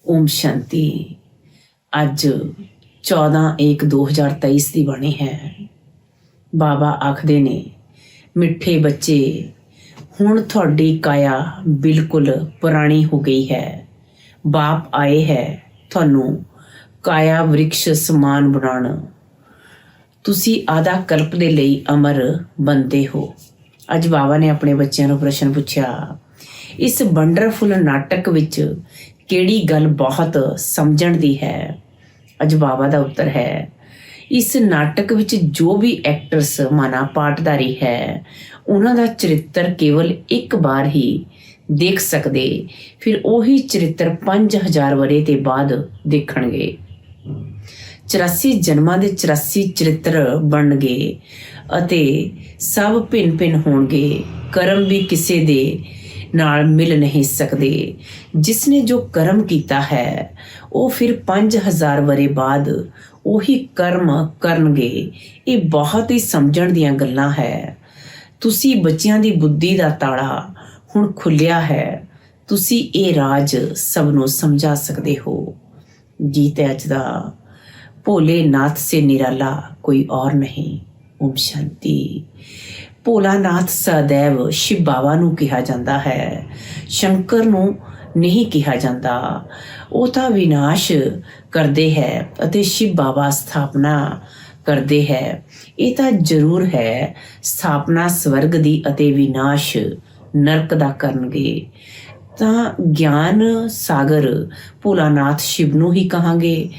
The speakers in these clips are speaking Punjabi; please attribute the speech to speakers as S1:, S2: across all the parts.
S1: ओम शांति। अज 14/1/2023 की बाणी है। बाबा आखदे ने, मिठे बच्चे हुण तुहाडी काया बिल्कुल पुरानी हो गई है। बाप आए है तुहानू काया वृक्ष समान बनाउण। तुसी आधा कल्प दे लई अमर बनते हो। अज बाबा ने अपने बच्चों को प्रश्न पूछा, इस वंडरफुल नाटक विच किहड़ी गल बहुत समझण दी है। अज बाबा का उत्तर है, इस नाटक विच जो भी एक्टर्स माना पाठधारी है उन्हां दा चरित्र केवल एक बार ही देख सकते, फिर उही चरित्र 5000 वरे ते बाद देखणगे। 84 जन्मां दे 84 चरित्र बनणगे अते सब भिन्न भिन्न होणगे। कर्म भी किसी दे नाल मिल नहीं सकते। जिसने जो कर्म किया है वो फिर 5000 वरे बाद उही कर्म करनगे। ये बहुत ही समझण दीयां गल्लां है। तुसी बच्चियां दी बुद्धि दा ताड़ा हुण खुलिया है। तुसी ये राज सबनों समझा सकते हो। गीत है अज दा, भोलेनाथ से निराला कोई और नहीं। ओम शांति। भोलानाथ सदैव शिव बाबा नूं कहा जाता है, शंकर नूं नहीं कहा जाता। वो तो विनाश करते है अते शिव बाबा स्थापना करते है। ये तो जरूर है, स्थापना स्वर्ग दी अते विनाश नरक दा करनगे। ਤਾਂ ਗਿਆਨ ਸਾਗਰ ਭੋਲਾਨਾਥ शिव ਨੂੰ ਹੀ ਕਹਾਂਗੇ।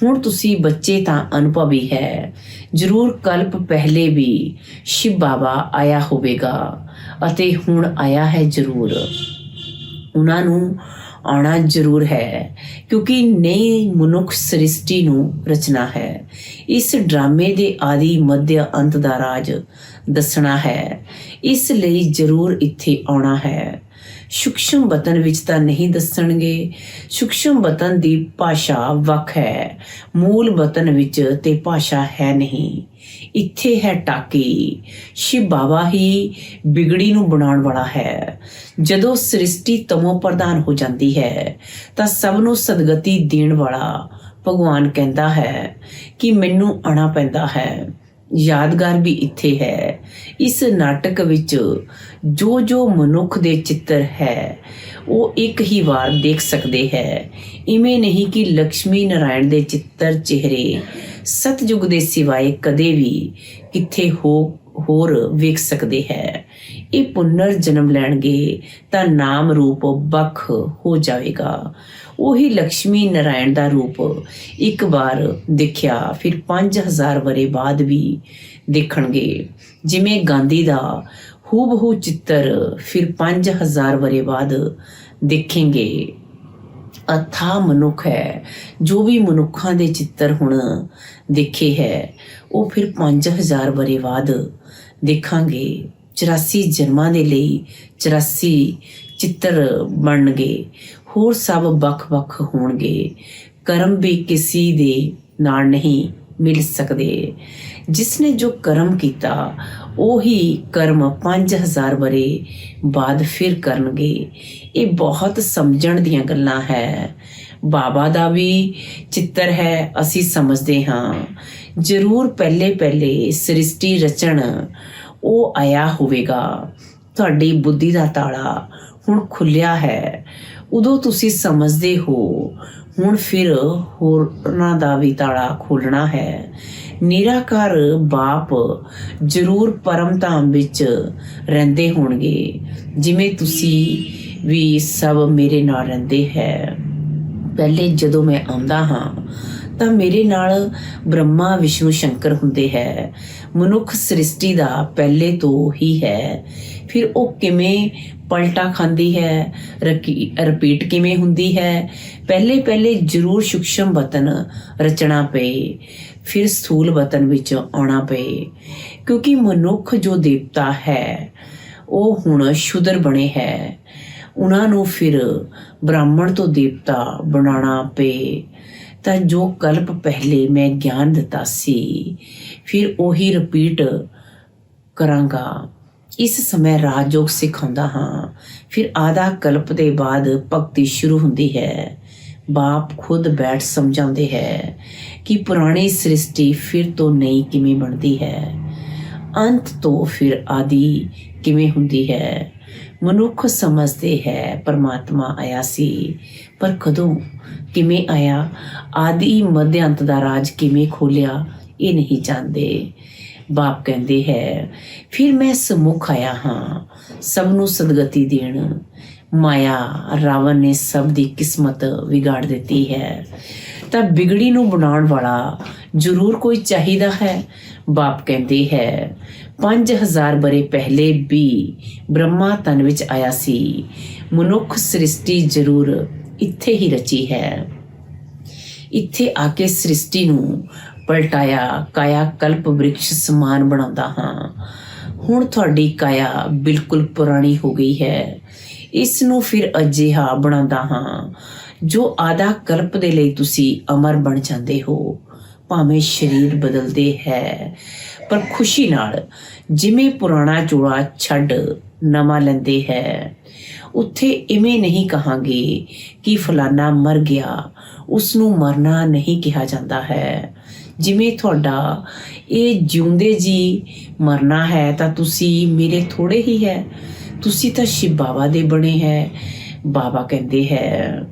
S1: ਹੁਣ ਤੁਸੀਂ ਬੱਚੇ ਤਾਂ ਅਨੁਭਵੀ ਹੈ। ਜ਼ਰੂਰ ਕਲਪ ਪਹਿਲੇ ਵੀ शिव ਬਾਬਾ ਆਇਆ ਹੋਵੇਗਾ ਅਤੇ ਹੁਣ ਆਇਆ ਹੈ ਜ਼ਰੂਰ। ਉਹਨਾਂ ਨੂੰ ਆਉਣਾ ਜ਼ਰੂਰ ਹੈ ਕਿਉਂਕਿ ਨਈ ਮਨੁੱਖ ਸ੍ਰਿਸ਼ਟੀ ਨੂੰ ਰਚਨਾ ਹੈ। ਇਸ ਡਰਾਮੇ ਦੇ ਆਦਿ ਮੱਧ ਅੰਤ ਦਾ ਰਾਜ ਦੱਸਣਾ ਹੈ। ਇਸ ਲਈ ਜ਼ਰੂਰ ਇੱਥੇ ਆਉਣਾ ਹੈ। सूक्ष्म बतन विच तां नहीं दसणगे। सूक्ष्म बतन दी भाषा वख है, मूल बतन विच ते भाषा है नहीं। इत्थे है टाकी। शिव बाबा ही बिगड़ी नूं बनाउण वाला है। जदों सृष्टि तमो प्रधान हो जाती है तां सब नूं सदगति देण वाला भगवान कहता है कि मैनूं आना पैंदा है। यादगार भी इत्थे है। इस नाटक विच जो जो मनुख दे चित्र है वो एक ही बार देख सकते हैं। इवें नहीं कि लक्ष्मी नारायण दे चित्र चेहरे सतयुग दे सिवाय कदे भी किथे होर वेख सकते हैं। ये पुनर जन्म लैणगे तां नाम रूप बख हो जाएगा। वही लक्ष्मी नारायण का रूप एक बार देखिया फिर 5000 वरे बाद भी देखणगे। जिमें गांधी का हूबहू चित्र फिर 5000 वरे बाद देखेंगे। अथा मनुख है। जो भी मनुखा दे चित्र हुण देखे है वो फिर 5000 वरे बाद देखांगे। 84 जन्मां दे लई 84 चित्र बनणगे। होर सब बख-बख होणगे। कर्म भी किसी दे नाल नहीं मिल सकते। जिसने जो कर्म किया वही कर्म 5000 वरे बाद फिर करनगे। ये बहुत समझण दीयां गल्लां है। बाबा दा भी चित्र है, असी समझते हाँ। जरूर पहले पहले सृष्टि रचन वो आया होवेगा। तुहाडी बुद्धि दा ताड़ा हुण खुलिया है। उदों तुसी समझते हो। हुण फिर होरनां दा भी ताड़ा खोलना है। निराकार बाप जरूर परम धाम विच रहिंदे होणगे। जिवें तुसी भी सब मेरे नाल रहिंदे है। पहले जदों मैं आउंदा हाँ तां मेरे नाल ब्रह्मा विष्णु शंकर हुंदे है। मनुख सृष्टि दा पहले तो ही है। फिर वो किवें पलटा खांदी है, रिपीट किवें हुंदी है। पहले पहले जरूर सूक्ष्म बतन रचना पे, फिर स्थूल बतन विच आउणा पे। क्योंकि मनुख जो देवता है वो हुण शूद्र बने है। उन्हां नूं फिर ब्राह्मण तो देवता बनाना पे। तां जो कल्प पहले मैं ज्ञान दिता सी फिर उही रिपीट करांगा। इस समय राजयोग सिखाਉਂਦਾ हाँ। फिर आधा कल्प के बाद भगती शुरू होंदी है। ਬਾਪ ਖੁਦ ਬੈਠ ਸਮਝਾਉਂਦੇ ਹੈ ਕਿ ਪੁਰਾਣੀ ਸ੍ਰਿਸ਼ਟੀ ਫਿਰ ਤੋਂ ਨਈ ਕਿਵੇਂ ਬਣਦੀ ਹੈ, ਅੰਤ ਤੋਂ ਫਿਰ ਆਦਿ ਕਿਵੇਂ ਹੁੰਦੀ ਹੈ। ਮਨੁੱਖ ਸਮਝਦੇ ਹੈ ਪਰਮਾਤਮਾ ਆਇਆ ਸੀ, ਪਰ ਕਦੋਂ, ਕਿਵੇਂ ਆਇਆ, ਆਦਿ ਮੱਧ ਅੰਤ ਦਾ ਰਾਜ ਕਿਵੇਂ ਖੋਲਿਆ, ਇਹ ਨਹੀਂ ਜਾਣਦੇ। ਬਾਪ ਕਹਿੰਦੇ ਹੈ ਫਿਰ ਮੈਂ ਸਮੁਖ ਆਇਆ ਹਾਂ ਸਭ ਨੂੰ ਸਦਗਤੀ ਦੇਣ। ਮਾਇਆ ਰਾਵਣ ਨੇ ਸਭ ਦੀ ਕਿਸਮਤ ਵਿਗਾੜ ਦਿੱਤੀ ਹੈ, ਤਾਂ ਵਿਗੜੀ ਨੂੰ ਬਣਾਉਣ ਵਾਲਾ ਜ਼ਰੂਰ ਕੋਈ ਚਾਹੀਦਾ ਹੈ। ਬਾਪ ਕਹਿੰਦੇ ਹੈ 5000 ਬਰੇ ਪਹਿਲੇ ਵੀ ਬ੍ਰਹਮਾ ਤਨ ਵਿੱਚ ਆਇਆ ਸੀ। ਮਨੁੱਖ ਸ੍ਰਿਸ਼ਟੀ ਜ਼ਰੂਰ ਇੱਥੇ ਹੀ ਰਚੀ ਹੈ। ਇੱਥੇ ਆ ਕੇ ਸ੍ਰਿਸ਼ਟੀ ਨੂੰ ਪਲਟਾਇਆ, ਕਾਇਆ ਕਲਪ ਬ੍ਰਿਕਸ਼ ਸਮਾਨ ਬਣਾਉਂਦਾ ਹਾਂ। ਹੁਣ ਤੁਹਾਡੀ ਕਾਇਆ ਬਿਲਕੁਲ ਪੁਰਾਣੀ ਹੋ ਗਈ ਹੈ। ਇਸ ਨੂੰ ਫਿਰ ਅਜਿਹਾ ਬਣਾਉਂਦਾ ਹਾਂ ਜੋ ਆਧਾ ਕਲਪ ਦੇ ਲਈ ਤੁਸੀਂ ਅਮਰ ਬਣ ਜਾਂਦੇ ਹੋ। ਭਾਵੇਂ ਸਰੀਰ ਬਦਲਦੇ ਹੈ, ਪਰ ਖੁਸ਼ੀ ਨਾਲ, ਜਿਵੇਂ ਪੁਰਾਣਾ ਜੋੜਾ ਛੱਡ ਨਵਾਂ ਲੈਂਦੇ ਹੈ। ਉੱਥੇ ਇਵੇਂ ਨਹੀਂ ਕਹਾਂਗੇ ਕਿ ਫਲਾਨਾ ਮਰ ਗਿਆ, ਉਸ ਨੂੰ ਮਰਨਾ ਨਹੀਂ ਕਿਹਾ ਜਾਂਦਾ ਹੈ। ਜਿਵੇਂ ਤੁਹਾਡਾ ਇਹ ਜਿਉਂਦੇ ਜੀ ਮਰਨਾ ਹੈ, ਤਾਂ ਤੁਸੀਂ ਮੇਰੇ ਥੋੜੇ ਹੀ ਹੈ, ਤੁਸੀਂ ਤਾਂ ਸ਼ਿਵ ਬਾਬਾ ਦੇ ਬਣੇ ਹੈ। ਬਾਬਾ ਕਹਿੰਦੇ ਹੈ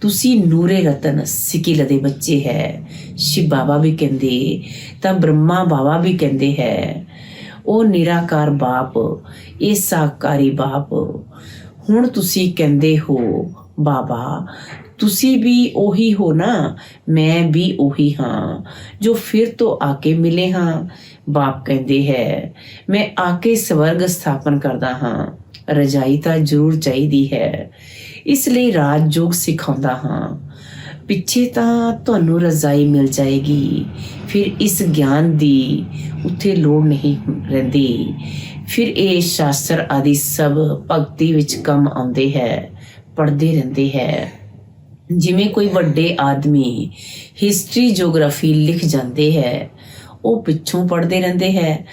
S1: ਤੁਸੀਂ ਨੂਰੇ ਰਤਨ ਸਿਕਿਲ ਦੇ ਬੱਚੇ ਹੈ। ਸ਼ਿਵ ਬਾਬਾ ਵੀ ਕਹਿੰਦੇ, ਤਾਂ ਬ੍ਰਹਮਾ ਬਾਬਾ ਵੀ ਕਹਿੰਦੇ ਹੈ ਉਹ ਨਿਰਾਕਾਰ ਬਾਪ, ਇਹ ਸਾਕਾਰੀ ਬਾਪ। ਹੁਣ ਤੁਸੀਂ ਕਹਿੰਦੇ ਹੋ ਬਾਬਾ ਤੁਸੀਂ ਵੀ ਉਹੀ ਹੋ ਨਾ, ਮੈਂ ਵੀ ਉਹੀ ਹਾਂ ਜੋ ਫਿਰ ਤੋਂ ਆ ਕੇ ਮਿਲੇ ਹਾਂ। ਬਾਪ ਕਹਿੰਦੇ ਹੈ ਮੈਂ ਆ ਕੇ ਸਵਰਗ ਸਥਾਪਨ ਕਰਦਾ ਹਾਂ। ਰਜਾਈ ਤਾਂ ਜ਼ਰੂਰ ਚਾਹੀਦੀ ਹੈ, ਇਸ ਲਈ ਰਾਜ ਯੋਗ ਸਿਖਾਉਂਦਾ ਹਾਂ। ਪਿੱਛੇ ਤਾਂ ਤੁਹਾਨੂੰ ਰਜ਼ਾਈ ਮਿਲ ਜਾਏਗੀ, ਫਿਰ ਇਸ ਗਿਆਨ ਦੀ ਉੱਥੇ ਲੋੜ ਨਹੀਂ ਰਹਿੰਦੀ। ਫਿਰ ਇਹ ਸ਼ਾਸਤਰ ਆਦਿ ਸਭ ਭਗਤੀ ਵਿੱਚ ਕੰਮ ਆਉਂਦੇ ਹੈ, ਪੜ੍ਹਦੇ ਰਹਿੰਦੇ ਹੈ। ਜਿਵੇਂ ਕੋਈ ਵੱਡੇ ਆਦਮੀ ਹਿਸਟਰੀ ਜੀਓਗ੍ਰਾਫੀ ਲਿਖ ਜਾਂਦੇ ਹੈ, ਉਹ ਪਿੱਛੋਂ ਪੜ੍ਹਦੇ ਰਹਿੰਦੇ ਹੈ।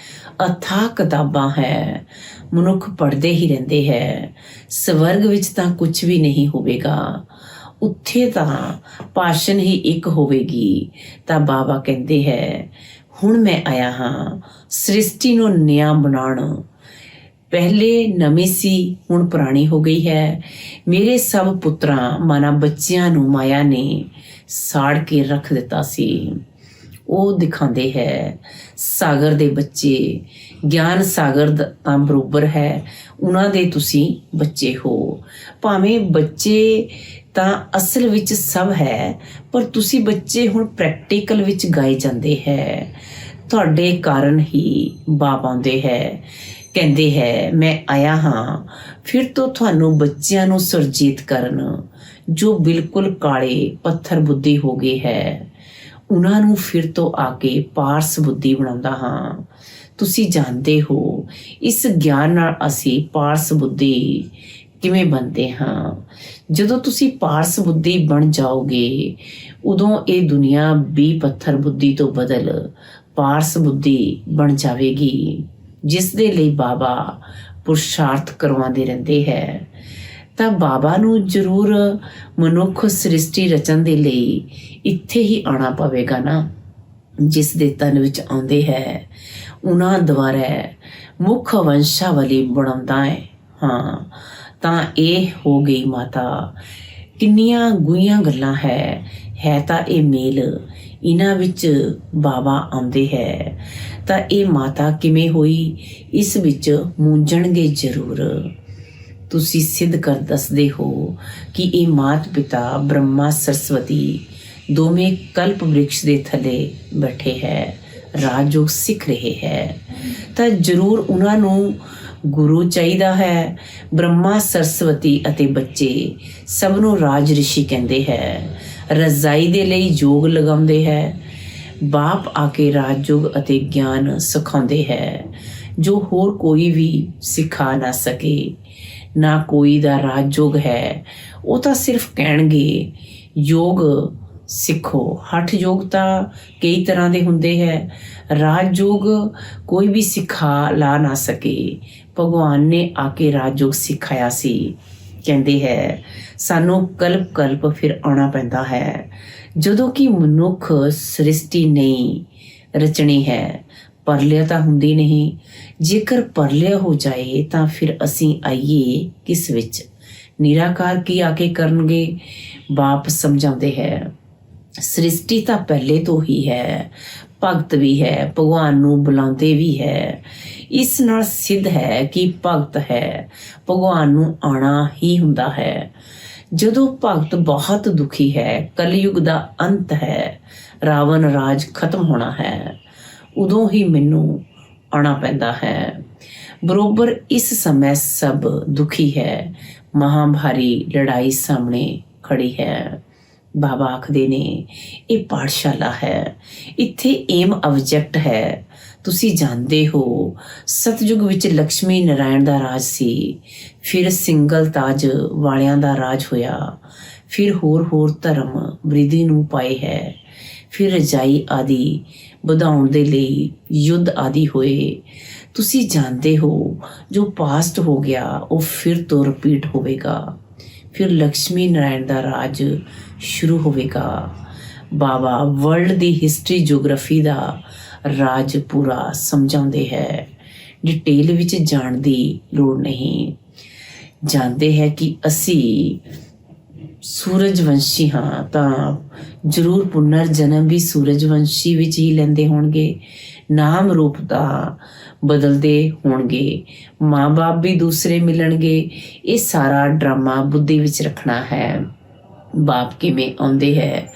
S1: ਅਥਾਹ ਕਿਤਾਬਾਂ ਹੈ, ਮਨੁੱਖ ਪੜ੍ਹਦੇ ਹੀ ਰਹਿੰਦੇ ਹੈ। ਸਵਰਗ ਵਿੱਚ ਤਾਂ ਕੁਝ ਵੀ ਨਹੀਂ ਹੋਵੇਗਾ, ਉੱਥੇ ਤਾਂ ਭਾਸ਼ਣ ਹੀ ਇੱਕ ਹੋਵੇਗੀ। ਤਾਂ ਬਾਬਾ ਕਹਿੰਦੇ ਹੈ ਹੁਣ ਮੈਂ ਆਇਆ ਹਾਂ ਸ੍ਰਿਸ਼ਟੀ ਨੂੰ ਨਿਆਂ ਬਣਾਉਣ। ਪਹਿਲੇ ਨਵੀਂ ਸੀ, ਹੁਣ ਪੁਰਾਣੀ ਹੋ ਗਈ ਹੈ। ਮੇਰੇ ਸਭ ਪੁੱਤਰਾਂ ਮਾਨਾ ਬੱਚਿਆਂ ਨੂੰ ਮਾਇਆ ਨੇ ਸਾੜ ਕੇ ਰੱਖ ਦਿੱਤਾ ਸੀ। ਉਹ ਦਿਖਾਉਂਦੇ ਹੈ ਸਾਗਰ ਦੇ ਬੱਚੇ, ਗਿਆਨ ਸਾਗਰ ਤਾਂ ਬਰੋਬਰ ਹੈ, ਉਹਨਾਂ ਦੇ ਤੁਸੀਂ ਬੱਚੇ ਹੋ। ਭਾਵੇਂ ਬੱਚੇ ਤਾਂ ਅਸਲ ਵਿੱਚ ਸਭ ਹੈ, ਪਰ ਤੁਸੀਂ ਬੱਚੇ ਹੁਣ ਪ੍ਰੈਕਟੀਕਲ ਵਿੱਚ ਗਾਏ ਜਾਂਦੇ ਹੈ। ਤੁਹਾਡੇ ਕਾਰਨ ਹੀ ਬਾਪ ਆਉਂਦੇ ਹੈ, ਕਹਿੰਦੇ ਹੈ ਮੈਂ ਆਇਆ ਹਾਂ ਫਿਰ ਤੋਂ ਤੁਹਾਨੂੰ ਬੱਚਿਆਂ ਨੂੰ ਸੁਰਜੀਤ ਕਰਨ, ਜੋ ਬਿਲਕੁਲ ਕਾਲੇ ਪੱਥਰ ਬੁੱਧੀ ਹੋ ਗਏ ਹੈ। ਉਹਨਾਂ ਨੂੰ ਫਿਰ ਤੋਂ ਆ ਕੇ ਪਾਰਸ ਬੁੱਧੀ ਬਣਾਉਂਦਾ ਹਾਂ। ਤੁਸੀਂ ਜਾਣਦੇ ਹੋ ਇਸ ਗਿਆਨ ਨਾਲ ਅਸੀਂ ਪਾਰਸ ਬੁੱਧੀ ਕਿਵੇਂ ਬਣਦੇ ਹਾਂ। ਜਦੋਂ ਤੁਸੀਂ ਪਾਰਸ ਬੁੱਧੀ ਬਣ ਜਾਓਗੇ, ਉਦੋਂ ਇਹ ਦੁਨੀਆ ਵੀ ਪੱਥਰ ਬੁੱਧੀ ਤੋਂ ਬਦਲ ਪਾਰਸ ਬੁੱਧੀ ਬਣ ਜਾਵੇਗੀ, ਜਿਸ ਦੇ ਲਈ ਬਾਬਾ ਪੁਰਸ਼ਾਰਥ ਕਰਵਾਉਂਦੇ ਰਹਿੰਦੇ ਹੈ। ਤਾਂ ਬਾਬਾ ਨੂੰ ਜ਼ਰੂਰ ਮਨੁੱਖ ਸ੍ਰਿਸ਼ਟੀ ਰਚਣ ਦੇ ਲਈ ਇੱਥੇ ਹੀ ਆਉਣਾ ਪਵੇਗਾ ਨਾ। ਜਿਸ ਦੇ ਤਨ ਵਿੱਚ ਆਉਂਦੇ ਹੈ ਉਹਨਾਂ ਦੁਆਰਾ ਮੁੱਖ ਵੰਸ਼ਾਵਲੀ ਬਣਾਉਂਦਾ ਹੈ। ਹਾਂ, ਤਾਂ ਇਹ ਹੋ ਗਈ ਮਾਤਾ। ਕਿੰਨੀਆਂ ਗੂੜੀਆਂ ਗੱਲਾਂ ਹੈ ਤਾਂ ਇਹ ਮੇਲ ਇਹਨਾਂ ਵਿੱਚ ਬਾਬਾ ਆਉਂਦੇ ਹੈ। ਤਾਂ ਇਹ ਮਾਤਾ ਕਿਵੇਂ ਹੋਈ, ਇਸ ਵਿੱਚ ਮੂੰਝਣਗੇ ਜ਼ਰੂਰ। ਤੁਸੀਂ ਸਿੱਧ ਕਰ ਦੱਸਦੇ ਹੋ ਕਿ ਇਹ ਮਾਤ ਪਿਤਾ ਬ੍ਰਹਮਾ ਸਰਸਵਤੀ ਦੋਵੇਂ ਕਲਪ ਬ੍ਰਿਕਸ਼ ਦੇ ਥੱਲੇ ਬੈਠੇ ਹੈ, ਰਾਜਯੋਗ ਸਿੱਖ ਰਹੇ ਹੈ। ਤਾਂ ਜ਼ਰੂਰ ਉਹਨਾਂ ਨੂੰ ਗੁਰੂ ਚਾਹੀਦਾ ਹੈ। ਬ੍ਰਹਮਾ ਸਰਸਵਤੀ ਅਤੇ ਬੱਚੇ ਸਭ ਨੂੰ ਰਾਜ ਰਿਸ਼ੀ ਕਹਿੰਦੇ ਹੈ। ਰਜ਼ਾਈ ਦੇ ਲਈ ਯੋਗ ਲਗਾਉਂਦੇ ਹੈ। ਬਾਪ ਆ ਕੇ ਰਾਜਯੋਗ ਅਤੇ ਗਿਆਨ ਸਿਖਾਉਂਦੇ ਹੈ, ਜੋ ਹੋਰ ਕੋਈ ਵੀ ਸਿਖਾ ਨਾ ਸਕੇ। ਨਾ ਕੋਈ ਦਾ ਰਾਜਯੋਗ ਹੈ, ਉਹ ਤਾਂ ਸਿਰਫ ਕਹਿਣਗੇ ਯੋਗ ਸਿੱਖੋ। ਹਠ ਯੋਗ ਤਾਂ ਕਈ ਤਰ੍ਹਾਂ ਦੇ ਹੁੰਦੇ ਹੈ, ਰਾਜਯੋਗ ਕੋਈ ਵੀ ਸਿਖਾ ਲਾ ਨਾ ਸਕੇ। ਭਗਵਾਨ ਨੇ ਆ ਕੇ ਰਾਜਯੋਗ ਸਿਖਾਇਆ ਸੀ। ਕਹਿੰਦੇ ਹੈ ਸਾਨੂੰ ਕਲਪ ਕਲਪ ਫਿਰ ਆਉਣਾ ਪੈਂਦਾ ਹੈ, ਜਦੋਂ ਕਿ ਮਨੁੱਖ ਸ੍ਰਿਸ਼ਟੀ ਨਹੀਂ ਰਚਣੀ ਹੈ। ਪਰਲਿਆ ਤਾਂ ਹੁੰਦੀ ਨਹੀਂ। ਜੇਕਰ ਪਰਲਿਆ ਹੋ ਜਾਏ ਤਾਂ ਫਿਰ ਅਸੀਂ ਆਈਏ ਕਿਸ ਵਿੱਚ? ਨਿਰਾਕਾਰ ਕੀ ਆ ਕੇ ਕਰਨਗੇ? ਬਾਪ ਸਮਝਾਉਂਦੇ ਹੈ ਸ੍ਰਿਸ਼ਟੀ ਤਾਂ ਪਹਿਲੇ ਤੋਂ ਹੀ ਹੈ, ਭਗਤ ਵੀ ਹੈ, ਭਗਵਾਨ ਨੂੰ ਬੁਲਾਉਂਦੇ ਵੀ ਹੈ। ਇਸ ਨਾਲ ਸਿੱਧ ਹੈ ਕਿ ਭਗਤ ਹੈ, ਭਗਵਾਨ ਨੂੰ ਆਉਣਾ ਹੀ ਹੁੰਦਾ ਹੈ। ਜਦੋਂ ਭਗਤ ਬਹੁਤ ਦੁਖੀ ਹੈ, ਕਲਯੁਗ ਦਾ ਅੰਤ ਹੈ, ਰਾਵਣ ਰਾਜ ਖਤਮ ਹੋਣਾ ਹੈ, ਉਦੋਂ ਹੀ ਮੈਨੂੰ ਆਉਣਾ ਪੈਂਦਾ ਹੈ। ਬਰੋਬਰ ਇਸ ਸਮੇਂ ਸਭ ਦੁਖੀ ਹੈ, ਮਹਾਂਭਾਰੀ ਲੜਾਈ ਸਾਹਮਣੇ ਖੜੀ ਹੈ। ਬਾਬਾ ਆਖਦੇ ਨੇ ਇਹ ਪਾਠਸ਼ਾਲਾ ਹੈ, ਇੱਥੇ ਏਮ ਆਬਜੈਕਟ ਹੈ। ਤੁਸੀਂ ਜਾਣਦੇ ਹੋ ਸਤਯੁਗ ਵਿੱਚ ਲਕਸ਼ਮੀ ਨਾਰਾਇਣ ਦਾ ਰਾਜ ਸੀ, ਫਿਰ ਸਿੰਗਲ ਤਾਜ ਵਾਲਿਆਂ ਦਾ ਰਾਜ ਹੋਇਆ, ਫਿਰ ਹੋਰ ਧਰਮ ਬ੍ਰਿਧੀ ਨੂੰ ਪਾਏ ਹੈ, ਫਿਰ ਰਜਾਈ ਆਦਿ ਵਧਾਉਣ ਦੇ ਲਈ ਯੁੱਧ ਆਦਿ ਹੋਏ। ਤੁਸੀਂ ਜਾਣਦੇ ਹੋ ਜੋ ਪਾਸਟ ਹੋ ਗਿਆ ਉਹ ਫਿਰ ਤੋਂ ਰਿਪੀਟ ਹੋਵੇਗਾ, ਫਿਰ ਲਕਸ਼ਮੀ ਨਾਰਾਇਣ ਦਾ ਰਾਜ ਸ਼ੁਰੂ ਹੋਵੇਗਾ। ਬਾਬਾ ਵਰਲਡ ਦੀ ਹਿਸਟਰੀ ਜੀਓਗ੍ਰਾਫੀ ਦਾ ਰਾਜ ਪੂਰਾ ਸਮਝਾਉਂਦੇ ਹੈ, ਡਿਟੇਲ ਵਿੱਚ ਜਾਣ ਦੀ ਲੋੜ ਨਹੀਂ। ਜਾਣਦੇ ਹੈ ਕਿ ਅਸੀਂ ਸੂਰਜਵੰਸ਼ੀ ਹਾਂ ਤਾਂ ਜ਼ਰੂਰ ਪੁਨਰ ਜਨਮ ਵੀ ਸੂਰਜਵੰਸ਼ੀ ਵਿੱਚ ਹੀ ਲੈਂਦੇ ਹੋਣਗੇ, ਨਾਮ ਰੂਪ ਦਾ ਬਦਲਦੇ ਹੋਣਗੇ, ਮਾਂ-ਬਾਪ ਵੀ ਦੂਸਰੇ ਮਿਲਣਗੇ। ਇਹ ਸਾਰਾ ਡਰਾਮਾ ਬੁੱਧੀ ਵਿੱਚ ਰੱਖਣਾ ਹੈ। ਬਾਪ ਕਿਵੇਂ ਆਉਂਦੇ ਹੈ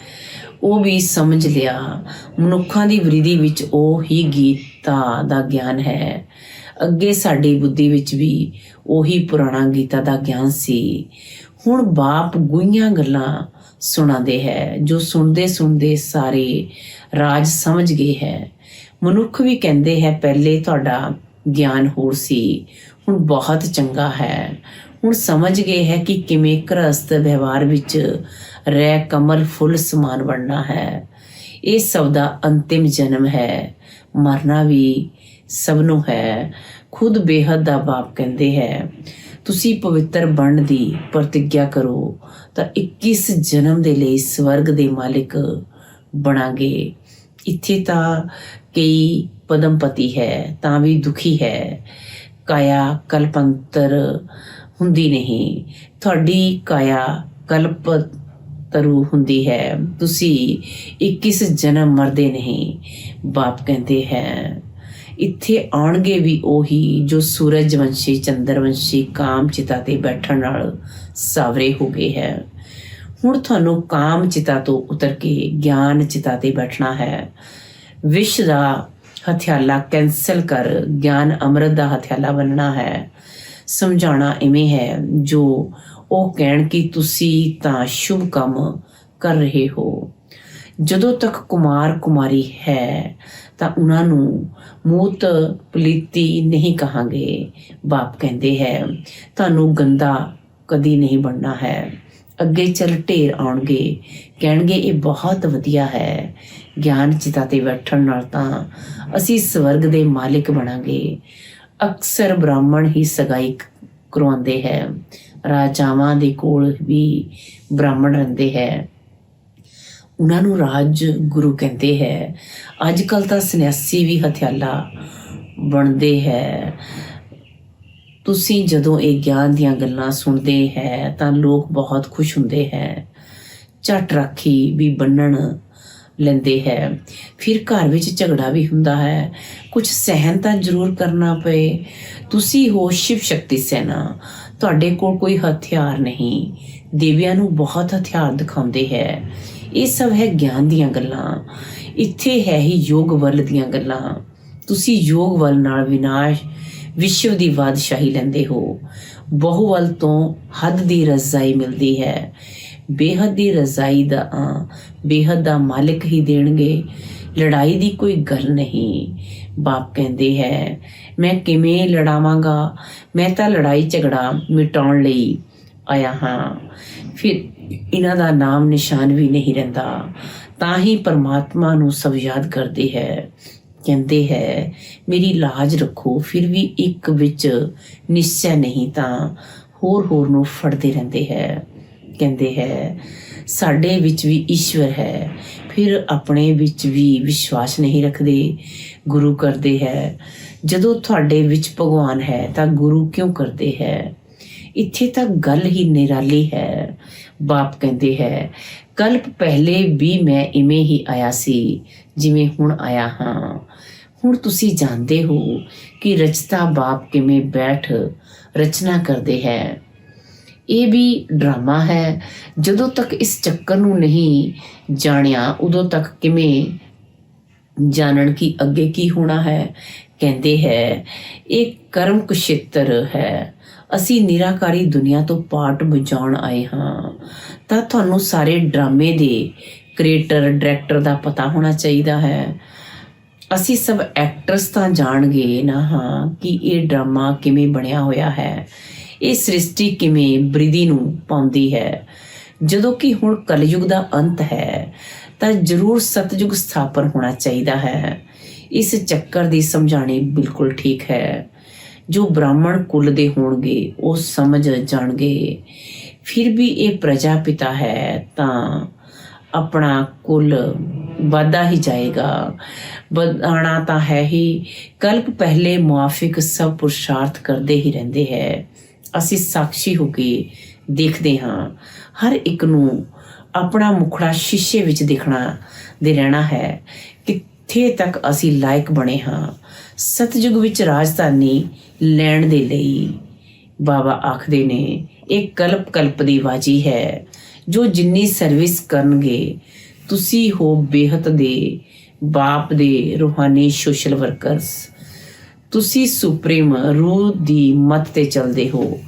S1: ਉਹ ਵੀ ਸਮਝ ਲਿਆ। ਮਨੁੱਖਾਂ ਦੀ ਬ੍ਰਿਧੀ ਵਿੱਚ ਉਹ ਹੀ ਗੀਤਾ ਦਾ ਗਿਆਨ ਹੈ। ਅੱਗੇ ਸਾਡੀ ਬੁੱਧੀ ਵਿੱਚ ਵੀ ਉਹੀ ਪੁਰਾਣਾ ਗੀਤਾ ਦਾ ਗਿਆਨ ਸੀ। ਹੁਣ ਬਾਪ ਗੂੜੀਆਂ ਗੱਲਾਂ ਸੁਣਾਉਂਦੇ ਹੈ ਜੋ ਸੁਣਦੇ ਸਾਰੇ ਰਾਜ ਸਮਝ ਗਏ ਹੈ। ਮਨੁੱਖ ਵੀ ਕਹਿੰਦੇ ਹੈ ਪਹਿਲੇ ਤੁਹਾਡਾ ਗਿਆਨ ਹੋਰ ਸੀ, ਹੁਣ ਬਹੁਤ ਚੰਗਾ ਹੈ। ਹੁਣ ਸਮਝ ਗਏ ਹੈ ਕਿ ਕਿਵੇਂ ਗ੍ਰਹਸਥ ਵਿਵਹਾਰ ਵਿੱਚ ਰਹਿ ਕਮਲ ਫੁੱਲ ਸਮਾਨ ਬਣਨਾ ਹੈ। ਇਹ ਸਭ ਦਾ ਅੰਤਿਮ ਜਨਮ ਹੈ, ਮਰਨਾ ਵੀ ਸਭ ਨੂੰ ਹੈ। ਖੁਦ ਬੇਹੱਦ ਦਾ ਬਾਪ ਕਹਿੰਦੇ ਹੈ ਤੁਸੀਂ ਪਵਿੱਤਰ ਬਣਨ ਦੀ ਪ੍ਰਤਿੱਗਿਆ ਕਰੋ ਤਾਂ 21 ਜਨਮ ਦੇ ਲਈ ਸਵਰਗ ਦੇ ਮਾਲਿਕ ਬਣਾਂਗੇ। ਇੱਥੇ ਤਾਂ ਕਈ ਪਦਮਪਤੀ ਹੈ ਤਾਂ ਵੀ ਦੁਖੀ ਹੈ। ਕਾਇਆ ਕਲਪੰਤਰ ਹੁੰਦੀ ਨਹੀਂ, ਤੁਹਾਡੀ ਕਾਇਆ ਕਲਪਤਰੂ ਹੁੰਦੀ ਹੈ। ਤੁਸੀਂ 21 ਜਨਮ ਮਰਦੇ ਨਹੀਂ। ਬਾਪ ਕਹਿੰਦੇ ਹੈ ਇੱਥੇ ਆਉਣਗੇ ਵੀ ਉਹੀ ਜੋ ਸੂਰਜਵੰਸ਼ੀ ਚੰਦਰਵੰਸ਼ੀ ਕਾਮ ਚਿਤਾ ਤੇ ਬੈਠਣ ਨਾਲ ਸਾਵਰੇ ਹੋ ਗਏ ਹੈ। ਹੁਣ ਤੁਹਾਨੂੰ ਕਾਮ ਚਿਤਾ ਤੋਂ ਉਤਰ ਕੇ ਗਿਆਨ ਚਿਤਾ ਤੇ ਬੈਠਣਾ ਹੈ। ਵਿਸ਼ ਦਾ ਹਥਿਆਲਾ ਕੈਂਸਲ ਕਰ ਗਿਆਨ ਅੰਮ੍ਰਿਤ ਦਾ ਹਥਿਆਲਾ ਬਣਨਾ ਹੈ। ਸਮਝਾਉਣਾ ਇਵੇਂ ਹੈ ਜੋ ਉਹ ਕਹਿਣ ਕਿ ਤੁਸੀਂ ਤਾਂ ਸ਼ੁਭ ਕੰਮ ਕਰ ਰਹੇ ਹੋ। ਜਦੋਂ ਤੱਕ ਕੁਮਾਰ ਕੁਮਾਰੀ ਹੈ ਤਾਂ ਉਹਨਾਂ ਨੂੰ ਮੂਤ ਪਲੀਤੀ ਨਹੀਂ ਕਹਾਂਗੇ। ਬਾਪ ਕਹਿੰਦੇ ਹੈ ਤੁਹਾਨੂੰ ਗੰਦਾ ਕਦੀ ਨਹੀਂ ਬਣਨਾ ਹੈ। ਅੱਗੇ ਚੱਲ ਢੇਰ ਆਉਣਗੇ, ਕਹਿਣਗੇ ਇਹ ਬਹੁਤ ਵਧੀਆ ਹੈ। ਗਿਆਨ ਚਿਤਾ ਤੇ ਬੈਠਣ ਨਾਲ ਤਾਂ ਅਸੀਂ ਸਵਰਗ ਦੇ ਮਾਲਿਕ ਬਣਾਂਗੇ। ਅਕਸਰ ਬ੍ਰਾਹਮਣ ਹੀ ਸਗਾਈ ਕਰਵਾਉਂਦੇ ਹੈ। ਰਾਜਾਵਾਂ ਦੇ ਕੋਲ ਵੀ ਬ੍ਰਾਹਮਣ ਰਹਿੰਦੇ ਹੈ, ਉਹਨਾਂ ਨੂੰ ਰਾਜ ਗੁਰੂ ਕਹਿੰਦੇ ਹੈ। ਅੱਜ ਕੱਲ੍ਹ ਤਾਂ ਸੰਨਿਆਸੀ ਵੀ ਹਥਿਆਲਾ ਬਣਦੇ ਹੈ। ਤੁਸੀਂ ਜਦੋਂ ਇਹ ਗਿਆਨ ਦੀਆਂ ਗੱਲਾਂ ਸੁਣਦੇ ਹੈ ਤਾਂ ਲੋਕ ਬਹੁਤ ਖੁਸ਼ ਹੁੰਦੇ ਹੈ। ਝੱਟ ਰਾਖੀ ਵੀ ਬੰਨਣ ਲੈਂਦੇ ਹੈ। ਫਿਰ ਘਰ ਵਿੱਚ ਝਗੜਾ ਵੀ ਹੁੰਦਾ ਹੈ, ਕੁਝ ਸਹਿਣ ਤਾਂ ਜ਼ਰੂਰ ਕਰਨਾ ਪਏ। ਤੁਸੀਂ ਹੋ ਸ਼ਿਵ ਸ਼ਕਤੀ ਸੈਨਾ, ਤੁਹਾਡੇ ਕੋਲ ਕੋਈ ਹਥਿਆਰ ਨਹੀਂ। ਦੇਵਿਆਂ ਨੂੰ ਬਹੁਤ ਹਥਿਆਰ ਦਿਖਾਉਂਦੇ ਹੈ। ਇਹ ਸਭ ਹੈ ਗਿਆਨ ਦੀਆਂ ਗੱਲਾਂ। ਇੱਥੇ ਹੈ ਹੀ ਯੋਗ ਵੱਲ ਦੀਆਂ ਗੱਲਾਂ। ਤੁਸੀਂ ਯੋਗ ਵੱਲ ਨਾਲ ਵਿਸ਼ਵ ਦੀ ਬਾਦਸ਼ਾਹੀ ਲੈਂਦੇ ਹੋ। ਬਹੁ ਵੱਲ ਤੋਂ ਹੱਦ ਦੀ ਰਜ਼ਾਈ ਮਿਲਦੀ ਹੈ। ਬੇਹੱਦ ਦੀ ਰਜ਼ਾਈ ਦਾ ਬੇਹੱਦ ਦਾ ਮਾਲਿਕ ਹੀ ਦੇਣਗੇ। ਲੜਾਈ ਦੀ ਕੋਈ ਗੱਲ ਨਹੀਂ। ਬਾਪ ਕਹਿੰਦੇ ਹੈ ਮੈਂ ਕਿਵੇਂ ਲੜਾਵਾਂਗਾ, ਮੈਂ ਤਾਂ ਲੜਾਈ ਝਗੜਾ ਮਿਟਾਉਣ ਲਈ ਆਇਆ ਹਾਂ। ਫਿਰ ਇਹਨਾਂ ਦਾ ਨਾਮ ਨਿਸ਼ਾਨ ਵੀ ਨਹੀਂ ਰਹਿੰਦਾ। ਤਾਂ ਹੀ ਪਰਮਾਤਮਾ ਨੂੰ ਸਭ ਯਾਦ ਕਰਦੇ ਹੈ। ਕਹਿੰਦੇ ਹੈ ਮੇਰੀ ਲਾਜ ਰੱਖੋ, ਫਿਰ ਵੀ ਇੱਕ ਵਿੱਚ ਨਿਸ਼ਚੈ ਨਹੀਂ ਤਾਂ ਹੋਰ ਨੂੰ ਫੜਦੇ ਰਹਿੰਦੇ ਹੈ। ਕਹਿੰਦੇ ਹੈ ਸਾਡੇ ਵਿੱਚ ਵੀ ਈਸ਼ਵਰ ਹੈ, ਫਿਰ ਆਪਣੇ ਵਿੱਚ ਵੀ ਵਿਸ਼ਵਾਸ ਨਹੀਂ ਰੱਖਦੇ, ਗੁਰੂ ਕਰਦੇ ਹੈ। ਜਦੋਂ ਤੁਹਾਡੇ ਵਿੱਚ ਭਗਵਾਨ ਹੈ ਤਾਂ ਗੁਰੂ ਕਿਉਂ ਕਰਦੇ ਹੈ? ਇੱਥੇ ਤਾਂ ਗੱਲ ਹੀ ਨਿਰਾਲੀ ਹੈ। ਬਾਪ ਕਹਿੰਦੇ ਹੈ ਕਲਪ ਪਹਿਲੇ ਵੀ ਮੈਂ ਇਵੇਂ ਹੀ ਆਇਆ ਸੀ ਜਿਵੇਂ ਹੁਣ ਆਇਆ ਹਾਂ। ਹੁਣ ਤੁਸੀਂ ਜਾਣਦੇ ਹੋ ਕਿ ਰਚਤਾ ਬਾਪ ਕਿਵੇਂ ਬੈਠ ਰਚਨਾ ਕਰਦੇ ਹੈ। ਇਹ ਵੀ ਡਰਾਮਾ ਹੈ। ਜਦੋਂ ਤੱਕ ਇਸ ਚੱਕਰ ਨੂੰ ਨਹੀਂ ਜਾਣਿਆ ਉਦੋਂ ਤੱਕ ਕਿਵੇਂ ਜਾਣਨ ਕਿ ਅੱਗੇ ਕੀ ਹੋਣਾ ਹੈ। ਕਹਿੰਦੇ ਹੈ ਇਹ ਕਰਮ ਕੁਸ਼ੇਤਰ ਹੈ, ਅਸੀਂ ਨਿਰਾਕਾਰੀ ਦੁਨੀਆ ਤੋਂ ਪਾਠ ਬੁਝਾਉਣ ਆਏ ਹਾਂ। ਤਾਂ ਤੁਹਾਨੂੰ ਸਾਰੇ ਡਰਾਮੇ ਦੇ ਕ੍ਰੀਏਟਰ ਡਾਇਰੈਕਟਰ ਦਾ ਪਤਾ ਹੋਣਾ ਚਾਹੀਦਾ ਹੈ। ਅਸੀਂ ਸਭ ਐਕਟਰਸ ਤਾਂ ਜਾਣਗੇ ਨਾ ਹਾਂ ਕਿ ਇਹ ਡਰਾਮਾ ਕਿਵੇਂ ਬਣਿਆ ਹੋਇਆ ਹੈ, ਇਹ ਸ੍ਰਿਸ਼ਟੀ ਕਿਵੇਂ ਬ੍ਰਿਧੀ ਨੂੰ ਪਾਉਂਦੀ ਹੈ। ਜਦੋਂ ਕਿ ਹੁਣ ਕਲਯੁਗ ਦਾ ਅੰਤ ਹੈ ਤਾਂ ਜ਼ਰੂਰ ਸਤਯੁਗ ਸਥਾਪਨ ਹੋਣਾ ਚਾਹੀਦਾ ਹੈ। ਇਸ ਚੱਕਰ ਦੀ ਸਮਝਾਣੀ ਬਿਲਕੁਲ ਠੀਕ ਹੈ। ਜੋ ਬ੍ਰਾਹਮਣ ਕੁਲ ਦੇ ਹੋਣਗੇ ਉਹ ਸਮਝ ਜਾਣਗੇ। ਫਿਰ ਵੀ ਇਹ ਪ੍ਰਜਾਪਿਤਾ ਹੈ ਤਾਂ ਆਪਣਾ ਕੁਲ ਵੱਧਦਾ ਹੀ ਜਾਏਗਾ, ਵਧਾਣਾ ਤਾਂ ਹੈ ਹੀ। ਕਲਪ ਪਹਿਲੇ ਮੁਆਫਿਕ ਸਭ ਪੁਰਸ਼ਾਰਥ ਕਰਦੇ ਹੀ ਰਹਿੰਦੇ ਹੈ। ਅਸੀਂ ਸਾਖੀ ਹੋ ਕੇ ਦੇਖਦੇ ਹਾਂ। ਹਰ ਇੱਕ ਨੂੰ ਆਪਣਾ ਮੁਖੜਾ ਸ਼ੀਸ਼ੇ ਵਿੱਚ ਦੇਖਣਾ ਦੇ ਰਹਿਣਾ ਹੈ। ਕਿੱਥੇ ਤੱਕ ਅਸੀਂ ਲਾਇਕ ਬਣੇ ਹਾਂ ਸਤਯੁਗ ਵਿੱਚ ਰਾਜਧਾਨੀ ਲੈਣ ਦੇ ਲਈ। ਬਾਬਾ ਆਖਦੇ ਨੇ ਇਹ ਕਲਪ ਦੀ ਬਾਜੀ ਹੈ। ਜੋ ਜਿੰਨੀ ਸਰਵਿਸ ਕਰਨਗੇ, ਤੁਸੀਂ ਹੋ ਬੇਹੱਦ ਦੇ ਬਾਪ ਦੇ ਰੂਹਾਨੀ ਸੋਸ਼ਲ ਵਰਕਰਸ। ਤੁਸੀਂ ਸੁਪਰੀਮ ਰੂਹ ਦੀ ਮੱਤ ਤੇ ਚੱਲਦੇ ਹੋ।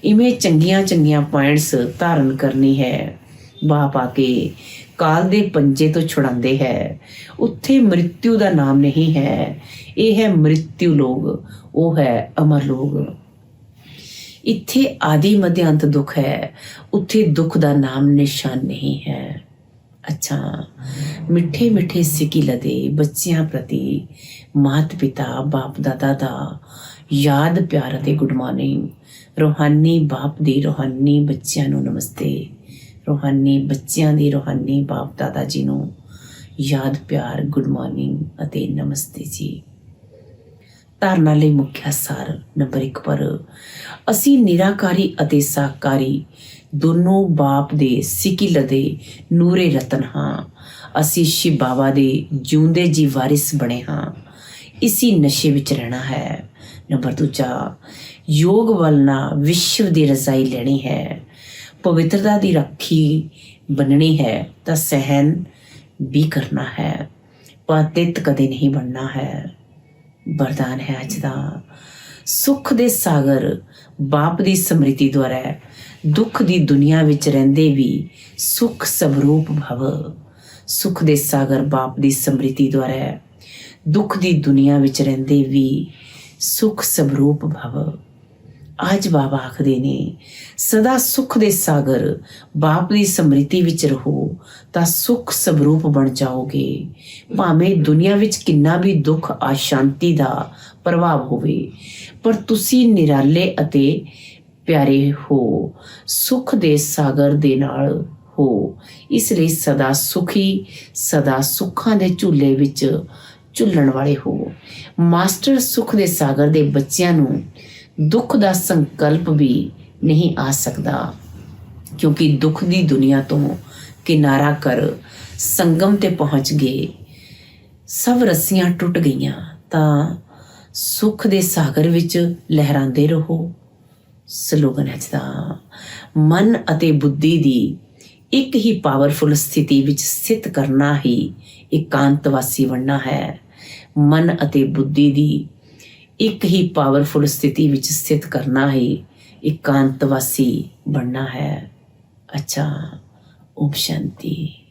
S1: ਇਵੇਂ ਚੰਗੀਆਂ ਪੁਆਇੰਟਸ ਧਾਰਨ ਕਰਨੀ ਹੈ। ਬਾਪ ਆ ਕੇ ਕਾਲ ਦੇ ਪੰਜੇ ਤੋਂ ਛੁਡਾਉਂਦੇ ਹੈ। ਉੱਥੇ ਮ੍ਰਿਤਿੂ ਦਾ ਨਾਮ ਨਹੀਂ ਹੈ, ਇਹ ਹੈ ਮ੍ਰਿਤਿੂ ਲੋਕ, ਉਹ ਹੈ ਅਮਰ ਲੋਕ। ਇੱਥੇ ਆਦਿ ਮੱਧ ਅੰਤ ਦੁੱਖ ਹੈ, ਉੱਥੇ ਦੁੱਖ ਦਾ ਨਾਮ ਨਿਸ਼ਾਨ ਨਹੀਂ ਹੈ। ਅੱਛਾ, ਮਿੱਠੇ ਸਿੱਕੀ ਲਦੇ ਬੱਚਿਆਂ ਪ੍ਰਤੀ ਮਾਤ ਪਿਤਾ ਬਾਪ ਦਾਦਾ ਦਾ ਯਾਦ ਪਿਆਰ ਅਤੇ ਗੁੱਡ ਮਾਰਨਿੰਗ। ਰੂਹਾਨੀ ਬਾਪ ਦੀ ਰੂਹਾਨੀ ਬੱਚਿਆਂ ਨੂੰ ਨਮਸਤੇ। ਰੂਹਾਨੀ ਬੱਚਿਆਂ ਦੀ ਰੂਹਾਨੀ ਬਾਪ ਦਾਦਾ ਜੀ ਨੂੰ ਯਾਦ ਪਿਆਰ ਗੁੱਡ ਮਾਰਨਿੰਗ ਅਤੇ ਨਮਸਤੇ ਜੀ। ਧਾਰਨਾ ਲਈ ਮੁੱਖ ਸਾਰ ਨੰਬਰ 1 ਪਰ ਅਸੀਂ ਨਿਰਾਕਾਰੀ ਅਤੇ ਸਾਕਾਰੀ ਦੋਨੋਂ ਬਾਪ ਦੇ ਸਿੱਕੀ ਲਦੇ ਨੂਰੇ ਰਤਨ ਹਾਂ। ਅਸੀਂ ਸ਼ਿਵ ਬਾਬਾ ਦੇ ਜਿਉਂਦੇ ਜੀ ਵਾਰਿਸ ਬਣੇ ਹਾਂ। ਇਸੀ ਨਸ਼ੇ ਵਿੱਚ ਰਹਿਣਾ ਹੈ। ਨੰਬਰ 2 ਯੋਗ ਵੱਲ ਨਾ ਵਿਸ਼ਵ ਦੀ ਰਜ਼ਾਈ ਲੈਣੀ ਹੈ। ਪਵਿੱਤਰਤਾ ਦੀ ਰਾਖੀ ਬਣਨੀ ਹੈ ਤਾਂ ਸਹਿਨ ਵੀ ਕਰਨਾ ਹੈ। ਪਤਿਤ ਕਦੇ ਨਹੀਂ ਬਣਨਾ ਹੈ। ਵਰਦਾਨ ਹੈ ਅੱਜ ਦਾ। ਸੁੱਖ ਦੇ ਸਾਗਰ ਬਾਪ ਦੀ ਸਮ੍ਰਿਤੀ ਦੁਆਰਾ ਦੁੱਖ ਦੀ ਦੁਨੀਆ ਵਿੱਚ ਰਹਿੰਦੇ ਵੀ ਸੁੱਖ ਸਵਰੂਪ ਭਵ। ਸੁੱਖ ਦੇ ਸਾਗਰ ਬਾਪ ਦੀ ਸਮ੍ਰਿਤੀ ਦੁਆਰਾ ਦੁੱਖ ਦੀ ਦੁਨੀਆ ਵਿੱਚ ਰਹਿੰਦੇ ਵੀ ਸੁੱਖ ਸਵਰੂਪ ਭਵ। ਅੱਜ ਬਾਬਾ ਆਖਦੇ ਨੇ ਸਦਾ ਸੁੱਖ ਦੇ ਸਾਗਰ ਬਾਪ ਦੀ ਸਮ੍ਰਿਤੀ ਵਿੱਚ ਰਹੋ ਤਾਂ ਸੁੱਖ ਸਵਰੂਪ ਬਣ ਜਾਓਗੇ। ਭਾਵੇਂ ਦੁਨੀਆ ਵਿੱਚ ਕਿੰਨਾ ਵੀ ਦੁੱਖ ਅਸ਼ਾਂਤੀ ਦਾ ਪ੍ਰਭਾਵ ਹੋਵੇ, ਪਰ ਤੁਸੀਂ ਨਿਰਾਲੇ ਅਤੇ ਪਿਆਰੇ ਹੋ, ਸੁੱਖ ਦੇ ਸਾਗਰ ਦੇ ਨਾਲ ਹੋ। ਇਸ ਲਈ ਸਦਾ ਸੁਖੀ, ਸਦਾ ਸੁੱਖਾਂ ਦੇ ਝੂਲੇ ਵਿੱਚ ਝੁੱਲਣ ਵਾਲੇ ਹੋ। ਮਾਸਟਰ ਸੁੱਖ ਦੇ ਸਾਗਰ ਦੇ ਬੱਚਿਆਂ ਨੂੰ ਦੁੱਖ ਦਾ ਸੰਕਲਪ ਵੀ ਨਹੀਂ ਆ ਸਕਦਾ, ਕਿਉਂਕਿ ਦੁੱਖ ਦੀ ਦੁਨੀਆ ਤੋਂ ਕਿਨਾਰਾ ਕਰ ਸੰਗਮ ਤੇ ਪਹੁੰਚ ਗਏ। ਸਭ ਰੱਸੀਆਂ ਟੁੱਟ ਗਈਆਂ ਤਾਂ ਸੁੱਖ ਦੇ ਸਾਗਰ ਵਿੱਚ ਲਹਿਰਾਉਂਦੇ ਰਹੋ। ਸਲੋਗਨ ਹੈ ਦਾ ਮਨ ਅਤੇ ਬੁੱਧੀ ਦੀ ਇੱਕ ਹੀ ਪਾਵਰਫੁਲ ਸਥਿਤੀ ਵਿੱਚ ਸਥਿਤ ਕਰਨਾ ਹੀ ਇਕਾਂਤਵਾਸੀ ਬਣਨਾ ਹੈ। ਮਨ ਅਤੇ ਬੁੱਧੀ ਦੀ ਇੱਕ ਹੀ ਪਾਵਰਫੁਲ ਸਥਿਤੀ ਵਿੱਚ ਸਥਿਤ ਕਰਨਾ ਹੀ ਇਕਾਂਤਵਾਸੀ ਬਣਨਾ ਹੈ। ਅੱਛਾ, ਓਮ ਸ਼ਾਂਤੀ।